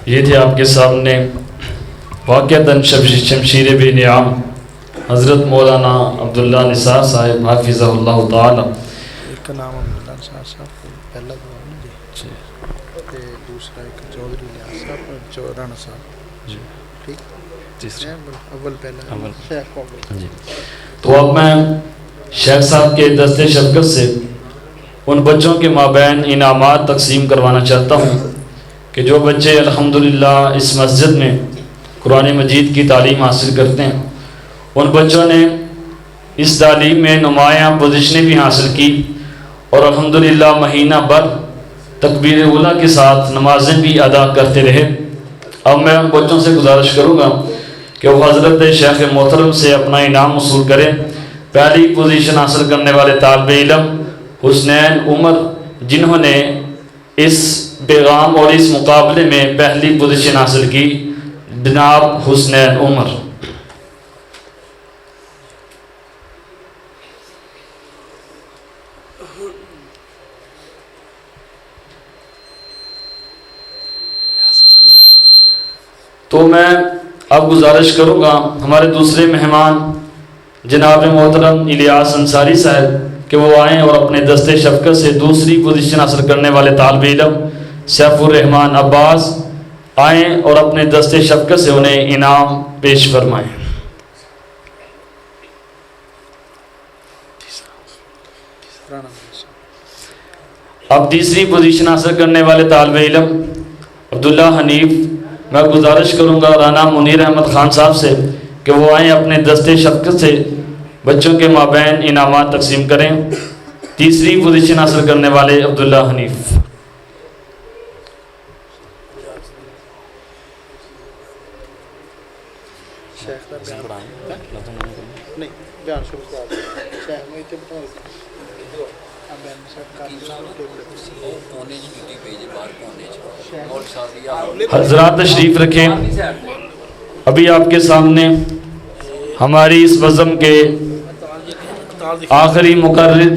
یہ تھے آپ کے سامنے واقعتاً شمشیر بے نعام حضرت مولانا عبداللہ نثار صاحب حافظہ اللہ تعالی. ایک کا نام عبداللہ نثار صاحب پہلا جی دوسرا ایک چودھری نیاز صاحب رانا صاحب جی ٹھیک تیسرا اول پہلا شیخ جی. تو اب میں شیخ صاحب کے دست شفقت سے ان بچوں کے مابین انعامات تقسیم کروانا چاہتا ہوں کہ جو بچے الحمدللہ اس مسجد میں قرآن مجید کی تعلیم حاصل کرتے ہیں. ان بچوں نے اس تعلیم میں نمایاں پوزیشنیں بھی حاصل کی اور الحمدللہ مہینہ بھر تکبیر اولیٰ کے ساتھ نمازیں بھی ادا کرتے رہے. اب میں ان بچوں سے گزارش کروں گا کہ وہ حضرت شیخ محترم سے اپنا انعام وصول کریں. پہلی پوزیشن حاصل کرنے والے طالب علم حسنین عمر، جنہوں نے اس پیغام اور اس مقابلے میں پہلی پوزیشن حاصل کی، جناب حسنین عمر. تو میں اب گزارش کروں گا ہمارے دوسرے مہمان جناب محترم الیاس انصاری صاحب کہ وہ آئیں اور اپنے دست شفقت سے دوسری پوزیشن حاصل کرنے والے طالب علم سیف الرحمان عباس آئیں اور اپنے دست شفقت سے انہیں انعام پیش فرمائیں. اب تیسری پوزیشن حاصل کرنے والے طالب علم عبداللہ حنیف، میں گزارش کروں گا رانا منیر احمد خان صاحب سے کہ وہ آئیں اپنے دست شفقت سے بچوں کے مابین انعامات تقسیم کریں. تیسری پوزیشن حاصل کرنے والے عبداللہ حنیف. حضرات تشریف رکھیں. ابھی آپ کے سامنے ہماری اس بزم کے آخری مقرر